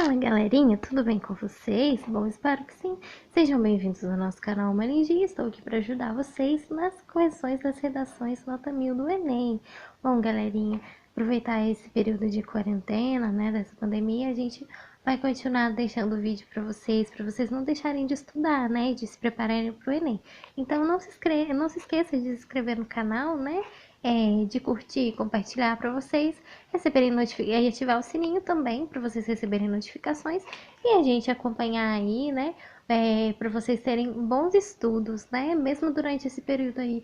Fala galerinha, tudo bem com vocês? Bom, espero que sim. Sejam bem-vindos ao nosso canal Maringi. Estou aqui para ajudar vocês nas correções das redações nota 1000 do Enem. Bom, galerinha, aproveitar esse período de quarentena, né, dessa pandemia, a gente vai continuar deixando o vídeo para vocês não deixarem de estudar, né, de se prepararem para o Enem. Então não se esqueça de se inscrever no canal, né, de curtir e compartilhar para vocês receberem notificações e ativar o sininho também para vocês receberem notificações e a gente acompanhar aí, né? Para vocês terem bons estudos, né? Mesmo durante esse período aí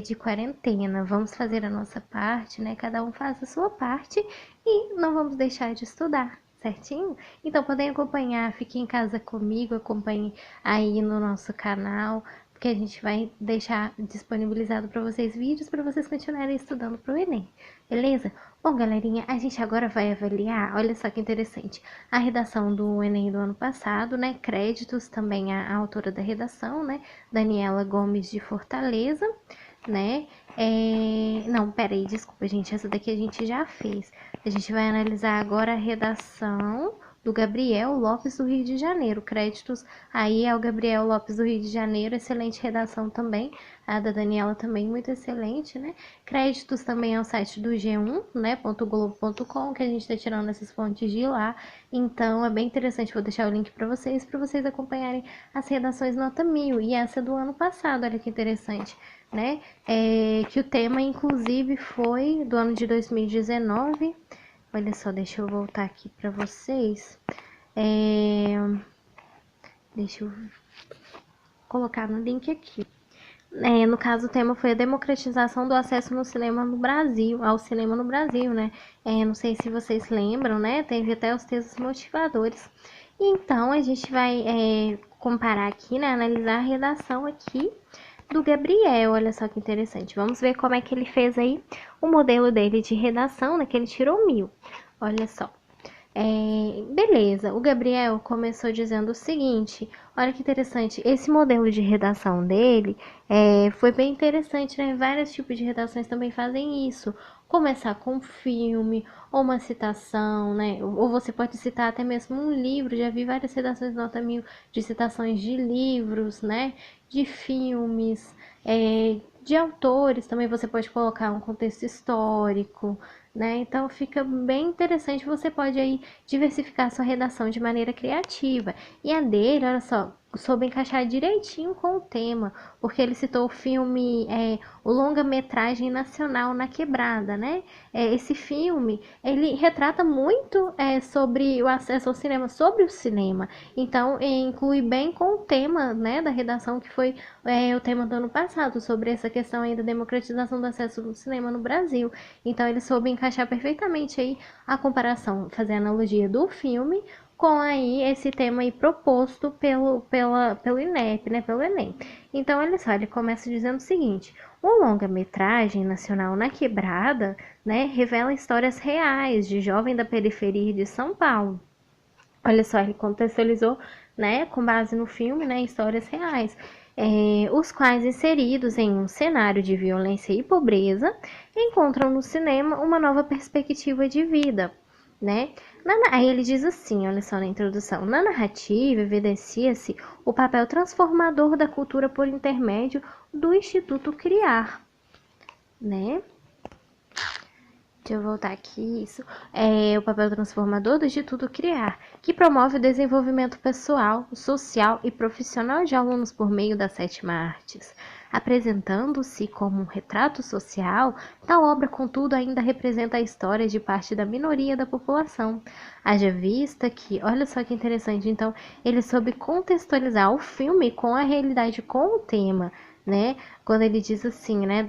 de quarentena, vamos fazer a nossa parte, né? Cada um faz a sua parte e não vamos deixar de estudar. Certinho? Então podem acompanhar, fiquem em casa comigo, acompanhem aí no nosso canal, porque a gente vai deixar disponibilizado para vocês vídeos para vocês continuarem estudando para o Enem, beleza? Bom, galerinha, a gente agora vai avaliar, olha só que interessante, a redação do Enem do ano passado, né? Créditos também à autora da redação, né? Daniela Gomes de Fortaleza, né? Não, peraí, desculpa, gente, essa daqui a gente já fez. A gente vai analisar agora a redação do Gabriel Lopes do Rio de Janeiro. Créditos aí ao Gabriel Lopes do Rio de Janeiro, excelente redação também. A da Daniela também muito excelente, né? Créditos também ao site do G1, né? .globo.com, que a gente está tirando essas fontes de lá. Então é bem interessante, vou deixar o link para vocês acompanharem as redações nota 1000. E essa é do ano passado, olha que interessante, né? Que o tema, inclusive, foi do ano de 2019. Olha só, deixa eu voltar aqui para vocês. Deixa eu colocar no link aqui. No caso, o tema foi a democratização do acesso no cinema no Brasil, ao cinema no Brasil, né? Não sei se vocês lembram, né? Teve até os textos motivadores. Então, a gente vai comparar aqui, né? Analisar a redação aqui do Gabriel. Olha só que interessante. Vamos ver como é que ele fez aí o modelo dele de redação, né? Que ele tirou 1000. Olha só. Beleza, o Gabriel começou dizendo o seguinte, olha que interessante, esse modelo de redação dele foi bem interessante, né? Vários tipos de redações também fazem isso. Começar com um filme, ou uma citação, né? Ou você pode citar até mesmo um livro, já vi várias redações nota 1000 de citações de livros, né? De filmes, de autores, também você pode colocar um contexto histórico, né? Então fica bem interessante, você pode aí diversificar sua redação de maneira criativa. E a dele, olha só, soube encaixar direitinho com o tema, porque ele citou o filme, o longa-metragem nacional Na Quebrada, né? Esse filme, ele retrata muito sobre o acesso ao cinema, sobre o cinema. Então, inclui bem com o tema, né, da redação que foi o tema do ano passado, sobre essa questão aí da democratização do acesso ao cinema no Brasil. Então, ele soube encaixar perfeitamente aí a comparação, fazer a analogia do filme com aí esse tema aí proposto pelo INEP, né, pelo Enem. Então, olha só, ele começa dizendo o seguinte: o longa-metragem nacional Na Quebrada, né, revela histórias reais de jovem da periferia de São Paulo. Olha só, ele contextualizou, né, com base no filme, né, histórias reais. Os quais, inseridos em um cenário de violência e pobreza, encontram no cinema uma nova perspectiva de vida, né? Aí ele diz assim, olha só na introdução: na narrativa evidencia-se o papel transformador da cultura por intermédio do Instituto Criar, né? Deixa eu voltar aqui, isso. O papel transformador do Instituto Criar, que promove o desenvolvimento pessoal, social e profissional de alunos por meio das 7 artes. Apresentando-se como um retrato social, tal obra, contudo, ainda representa a história de parte da minoria da população. Haja vista que, olha só que interessante, então, ele soube contextualizar o filme com a realidade, com o tema, né? Quando ele diz assim, né?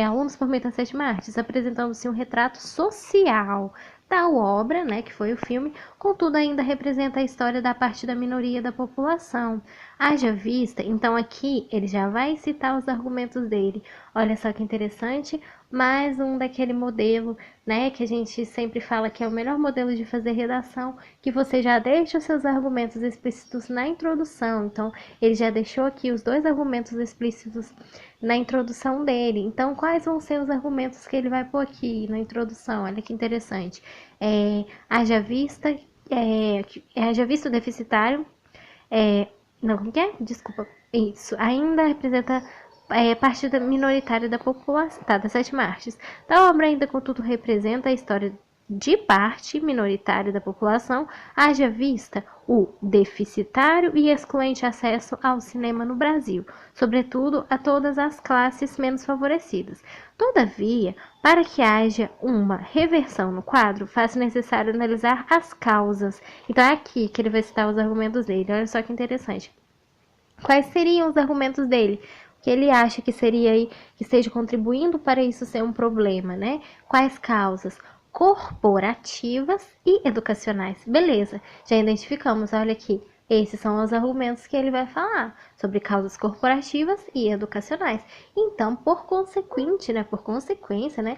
Alunos por meio das 7 artes, apresentando-se um retrato social. Tal obra, né, que foi o filme, contudo ainda representa a história da parte da minoria da população. Haja vista, então aqui ele já vai citar os argumentos dele. Olha só que interessante, mais um daquele modelo, né, que a gente sempre fala que é o melhor modelo de fazer redação, que você já deixa os seus argumentos explícitos na introdução. Então, ele já deixou aqui os 2 argumentos explícitos na introdução dele. Então, quais vão ser os argumentos que ele vai pôr aqui na introdução? Olha que interessante. Haja vista haja visto deficitário, não, como que é? Desculpa, isso, ainda representa parte minoritária da população, tá, das 7 marchas. Da obra ainda, contudo, representa a história de parte minoritária da população, haja vista o deficitário e excluente acesso ao cinema no Brasil, sobretudo a todas as classes menos favorecidas. Todavia, para que haja uma reversão no quadro, faz necessário analisar as causas. Então é aqui que ele vai citar os argumentos dele. Olha só que interessante. Quais seriam os argumentos dele? O que ele acha que seria aí, que esteja contribuindo para isso ser um problema, né? Quais causas? Corporativas e educacionais. Beleza, já identificamos, olha aqui. Esses são os argumentos que ele vai falar sobre causas corporativas e educacionais. Então, por consequência, né,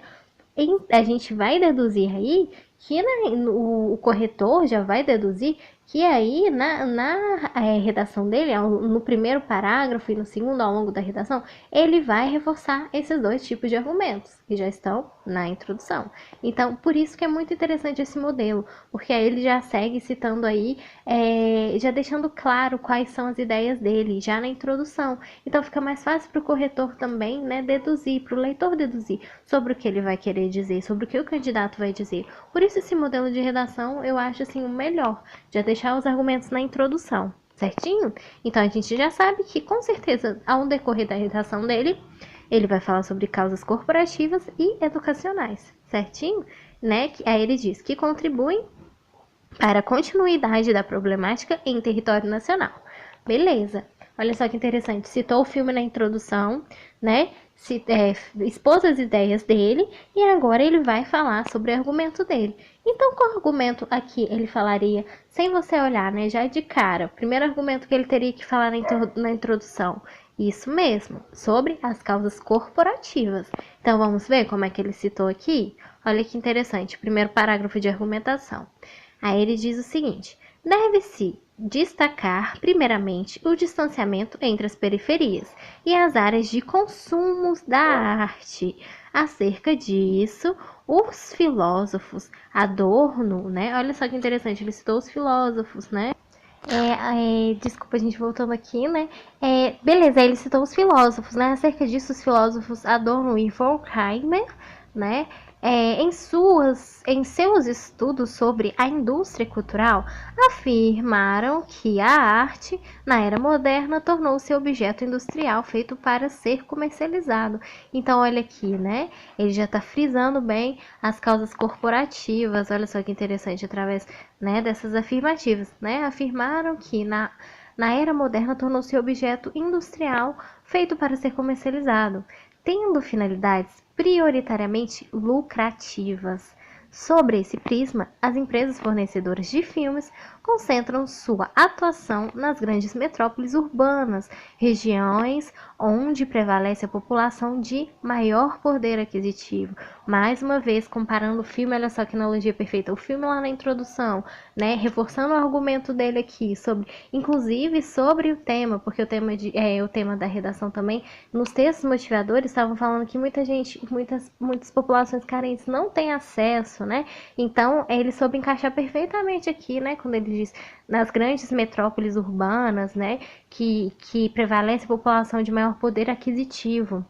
a gente vai deduzir aí que o corretor já vai deduzir que aí na redação dele, no primeiro parágrafo e no segundo, ao longo da redação, ele vai reforçar esses dois tipos de argumentos que já estão na introdução. Então, por isso que é muito interessante esse modelo, porque aí ele já segue citando aí, já deixando claro quais são as ideias dele, já na introdução. Então, fica mais fácil para o corretor também, né, deduzir, para o leitor deduzir sobre o que ele vai querer dizer, sobre o que o candidato vai dizer. Por isso, esse modelo de redação eu acho assim o melhor, já deixar os argumentos na introdução, certinho? Então a gente já sabe que com certeza ao decorrer da redação dele, ele vai falar sobre causas corporativas e educacionais, certinho? Né? Aí ele diz que contribuem para a continuidade da problemática em território nacional. Beleza. Olha só que interessante, citou o filme na introdução, né? Expôs as ideias dele e agora ele vai falar sobre o argumento dele. Então, qual argumento aqui ele falaria sem você olhar, né? Já de cara, o primeiro argumento que ele teria que falar na introdução. Isso mesmo, sobre as causas corporativas. Então, vamos ver como é que ele citou aqui? Olha que interessante, primeiro parágrafo de argumentação. Aí ele diz o seguinte: deve-se destacar, primeiramente, o distanciamento entre as periferias e as áreas de consumos da arte. Acerca disso, os filósofos Adorno, né? Olha só que interessante, ele citou os filósofos, né? Desculpa, a gente voltando aqui, né? Beleza, ele citou os filósofos, né? Acerca disso, os filósofos Adorno e Horkheimer, né? Em seus estudos sobre a indústria cultural, afirmaram que a arte, na era moderna, tornou-se objeto industrial feito para ser comercializado. Então, olha aqui, né? Ele já está frisando bem as causas corporativas. Olha só que interessante, através, né, dessas afirmativas, né? Afirmaram que na era moderna tornou-se objeto industrial feito para ser comercializado, tendo finalidades prioritariamente lucrativas. Sobre esse prisma, as empresas fornecedoras de filmes concentram sua atuação nas grandes metrópoles urbanas, regiões onde prevalece a população de maior poder aquisitivo. Mais uma vez, comparando o filme, olha só que analogia perfeita, o filme lá na introdução, né, reforçando o argumento dele aqui, inclusive sobre o tema, porque o tema da redação também, nos textos motivadores, estavam falando que muitas populações carentes não têm acesso, né? Então, ele soube encaixar perfeitamente aqui, né? Quando ele diz nas grandes metrópoles urbanas, né? Que prevalece a população de maior poder aquisitivo.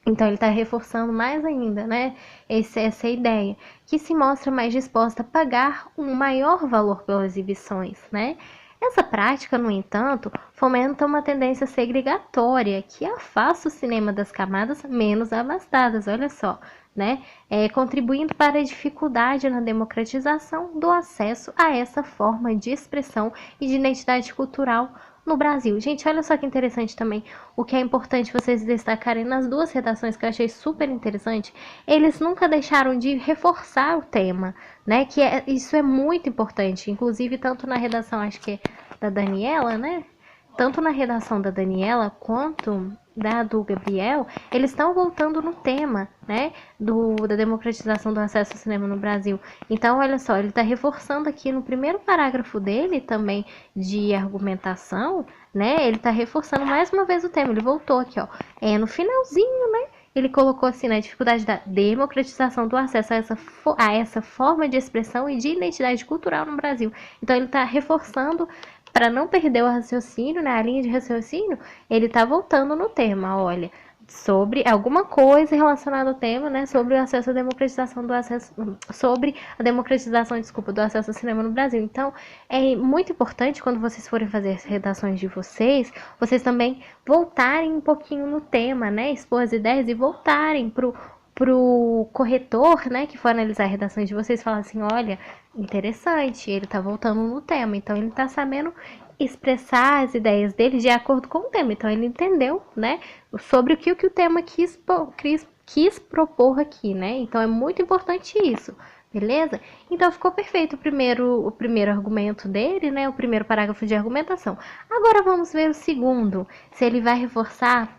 Então, ele está reforçando mais ainda, né? Essa ideia, que se mostra mais disposta a pagar um maior valor pelas exibições, né? Essa prática, no entanto, fomenta uma tendência segregatória que afasta o cinema das camadas menos abastadas, olha só, né? Contribuindo para a dificuldade na democratização do acesso a essa forma de expressão e de identidade cultural no Brasil. Gente, olha só que interessante também, o que é importante vocês destacarem nas duas redações que eu achei super interessante, eles nunca deixaram de reforçar o tema, né? Isso é muito importante, inclusive tanto na redação, acho que é da Daniela, né? Tanto na redação da Daniela quanto do Gabriel, eles estão voltando no tema, né, da democratização do acesso ao cinema no Brasil. Então, olha só, ele está reforçando aqui no primeiro parágrafo dele também de argumentação, né, ele está reforçando mais uma vez o tema, ele voltou aqui, ó, no finalzinho, né, ele colocou assim, né, a dificuldade da democratização do acesso a essa forma de expressão e de identidade cultural no Brasil. Então ele está reforçando, para não perder o raciocínio, né, a linha de raciocínio, ele está voltando no tema, olha, sobre alguma coisa relacionada ao tema, né, sobre o acesso à democratização do acesso, sobre a democratização, desculpa, do acesso ao cinema no Brasil. Então, é muito importante quando vocês forem fazer as redações de vocês também voltarem um pouquinho no tema, né, expor as ideias e voltarem pro corretor, né, que for analisar a redação de vocês, falar assim, olha, interessante, ele tá voltando no tema, então ele tá sabendo expressar as ideias dele de acordo com o tema. Então ele entendeu, né, sobre o que o tema quis propor aqui, né? Então é muito importante isso, beleza? Então ficou perfeito o primeiro argumento dele, né? O primeiro parágrafo de argumentação. Agora vamos ver o segundo, se ele vai reforçar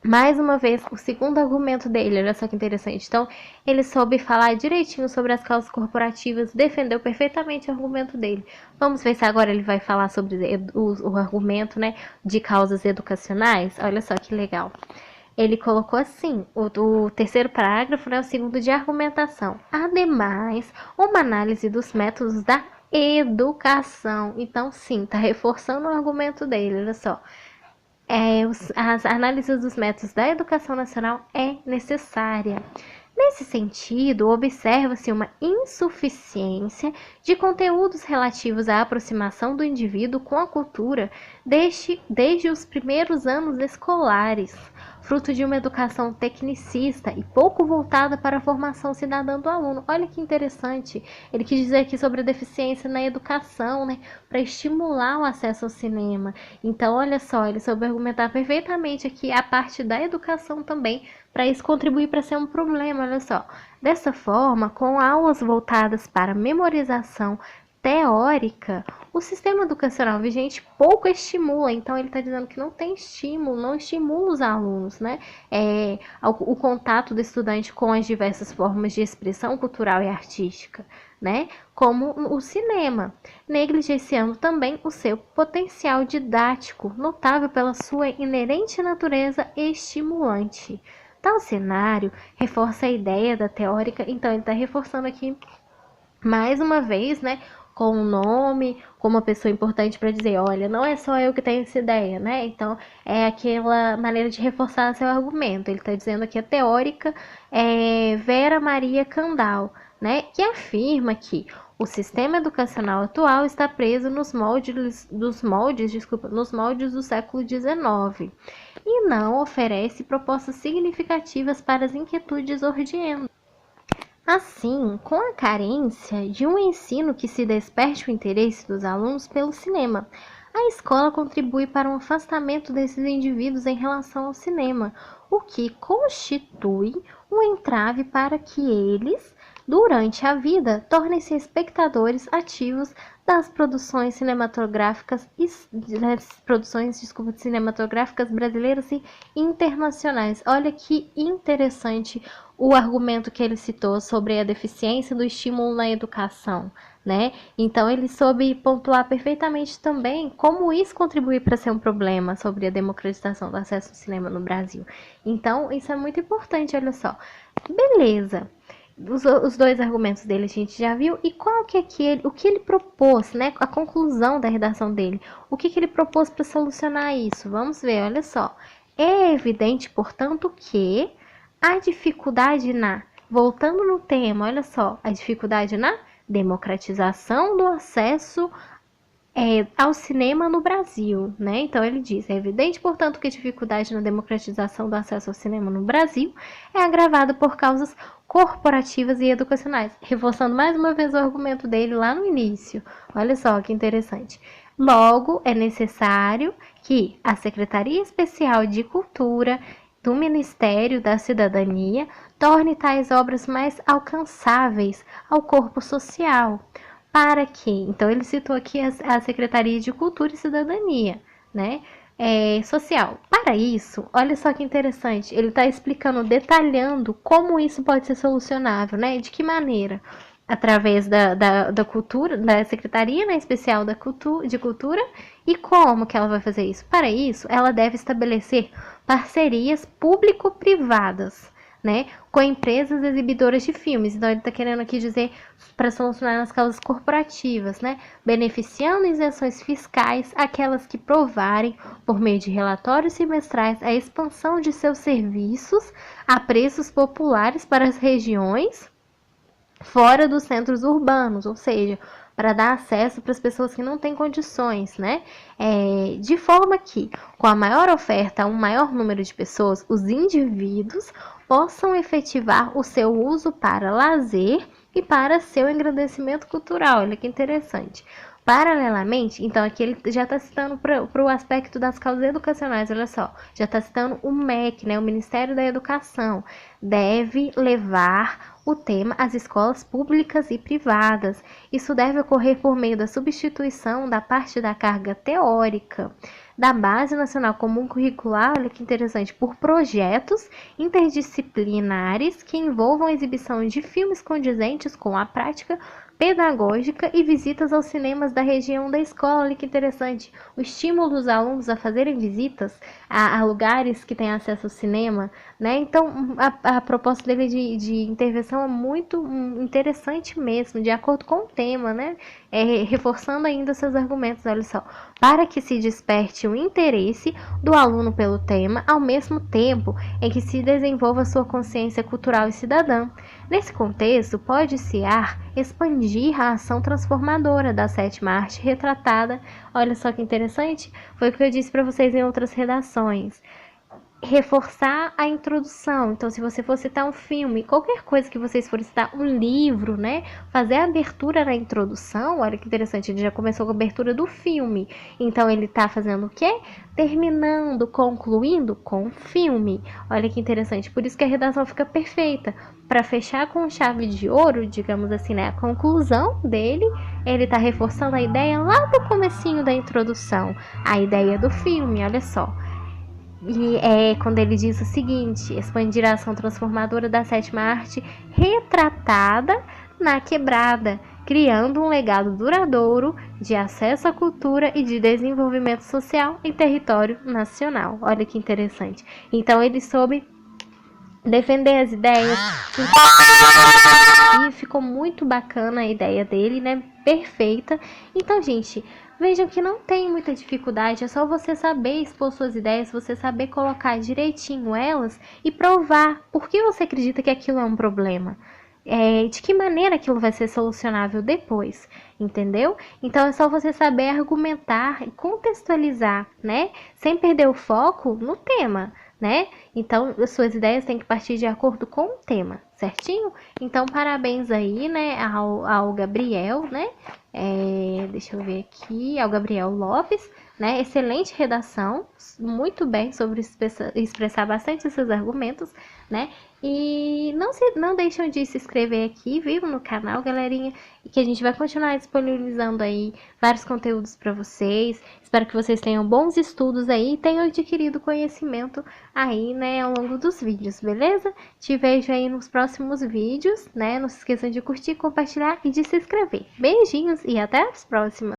mais uma vez, o segundo argumento dele, olha só que interessante. Então, ele soube falar direitinho sobre as causas corporativas, defendeu perfeitamente o argumento dele. Vamos ver se agora ele vai falar sobre o argumento, né, de causas educacionais. Olha só que legal. Ele colocou assim, o terceiro parágrafo, né, o segundo de argumentação. Ademais, uma análise dos métodos da educação. Então, sim, está reforçando o argumento dele, olha só. As análises dos métodos da educação nacional é necessária. Nesse sentido, observa-se uma insuficiência de conteúdos relativos à aproximação do indivíduo com a cultura desde os primeiros anos escolares, fruto de uma educação tecnicista e pouco voltada para a formação cidadã do aluno. Olha que interessante, ele quis dizer aqui sobre a deficiência na educação, né, para estimular o acesso ao cinema. Então, olha só, ele soube argumentar perfeitamente aqui a parte da educação também, para isso contribuir para ser um problema, olha só. Dessa forma, com aulas voltadas para memorização teórica, o sistema educacional vigente pouco estimula, então ele está dizendo que não tem estímulo, não estimula os alunos, né? O contato do estudante com as diversas formas de expressão cultural e artística, né? Como o cinema, negligenciando também o seu potencial didático, notável pela sua inerente natureza estimulante. Tal cenário reforça a ideia da teórica, então ele está reforçando aqui mais uma vez, né, com um nome, com uma pessoa importante para dizer, olha, não é só eu que tenho essa ideia, né? Então é aquela maneira de reforçar seu argumento. Ele está dizendo aqui a teórica Vera Maria Candal, né, que afirma que o sistema educacional atual está preso nos moldes do século XIX e não oferece propostas significativas para as inquietudes ordientas. Assim, com a carência de um ensino que se desperte o interesse dos alunos pelo cinema, a escola contribui para um afastamento desses indivíduos em relação ao cinema, o que constitui um entrave para que eles, durante a vida, tornem-se espectadores ativos das produções cinematográficas brasileiras e internacionais. Olha que interessante o argumento que ele citou sobre a deficiência do estímulo na educação, né? Então ele soube pontuar perfeitamente também como isso contribui para ser um problema sobre a democratização do acesso ao cinema no Brasil. Então isso é muito importante, olha só. Beleza. Os dois argumentos dele a gente já viu, e qual que é o que ele propôs, né? A conclusão da redação dele. O que ele propôs para solucionar isso? Vamos ver, olha só. É evidente, portanto, que a dificuldade voltando no tema, olha só, a dificuldade na democratização do acesso ao cinema no Brasil, né? Então ele diz, é evidente, portanto, que a dificuldade na democratização do acesso ao cinema no Brasil é agravada por causas corporativas e educacionais, reforçando mais uma vez o argumento dele lá no início. Olha só que interessante. Logo, é necessário que a Secretaria Especial de Cultura do Ministério da Cidadania torne tais obras mais alcançáveis ao corpo social. Para que? Então, ele citou aqui a Secretaria de Cultura e Cidadania, né? Social. Para isso, olha só que interessante, ele está explicando, detalhando como isso pode ser solucionável, né? De que maneira? através da cultura, da Secretaria, né, Especial de Cultura. E como que ela vai fazer isso? Para isso, ela deve estabelecer parcerias público-privadas, né, com empresas exibidoras de filmes. Então, ele está querendo aqui dizer para solucionar as causas corporativas, né, beneficiando isenções fiscais aquelas que provarem, por meio de relatórios semestrais, a expansão de seus serviços a preços populares para as regiões fora dos centros urbanos, ou seja, para dar acesso para as pessoas que não têm condições, né? De forma que, com a maior oferta a um maior número de pessoas, os indivíduos possam efetivar o seu uso para lazer e para seu engrandecimento cultural. Olha que interessante. Paralelamente, então aqui ele já está citando para o aspecto das causas educacionais, olha só, já está citando o MEC, né, o Ministério da Educação, deve levar o tema às escolas públicas e privadas. Isso deve ocorrer por meio da substituição da parte da carga teórica da Base Nacional Comum Curricular, olha que interessante, por projetos interdisciplinares que envolvam a exibição de filmes condizentes com a prática pedagógica e visitas aos cinemas da região da escola. Olha que interessante, o estímulo dos alunos a fazerem visitas a lugares que têm acesso ao cinema, né? Então, a proposta dele de intervenção é muito interessante mesmo, de acordo com o tema, né? Reforçando ainda seus argumentos, olha só, para que se desperte o interesse do aluno pelo tema, ao mesmo tempo em que se desenvolva sua consciência cultural e cidadã. Nesse contexto, pode-se expandir a ação transformadora da sétima arte retratada. Olha só que interessante, foi o que eu disse para vocês em outras redações. Reforçar a introdução. Então, se você for citar um filme, qualquer coisa que vocês forem citar, um livro, né? Fazer a abertura na introdução, olha que interessante, ele já começou com a abertura do filme. Então, ele tá fazendo o quê? Terminando, concluindo com o filme. Olha que interessante. Por isso que a redação fica perfeita. Para fechar com chave de ouro, digamos assim, né? A conclusão dele, ele tá reforçando a ideia lá do comecinho da introdução. A ideia do filme, olha só. E é quando ele diz o seguinte: expandir a ação transformadora da sétima arte retratada na quebrada, criando um legado duradouro de acesso à cultura e de desenvolvimento social em território nacional. Olha que interessante. Então ele soube defender as ideias. E ficou muito bacana a ideia dele, né? Perfeita. Então, gente, vejam que não tem muita dificuldade, é só você saber expor suas ideias, você saber colocar direitinho elas e provar por que você acredita que aquilo é um problema. De que maneira aquilo vai ser solucionável depois, entendeu? Então é só você saber argumentar e contextualizar, né? Sem perder o foco no tema, né? Então, as suas ideias têm que partir de acordo com o tema, certinho? Então, parabéns aí, né, ao Gabriel, né? Deixa eu ver aqui, ao Gabriel Lopes, né? Excelente redação, muito bem sobre expressar bastante esses argumentos, né? E não deixam de se inscrever aqui, viu, no canal, galerinha, e que a gente vai continuar disponibilizando aí vários conteúdos para vocês. Espero que vocês tenham bons estudos aí e tenham adquirido conhecimento aí, né, ao longo dos vídeos, beleza? Te vejo aí nos próximos vídeos, né? Não se esqueçam de curtir, compartilhar e de se inscrever. Beijinhos e até as próximas!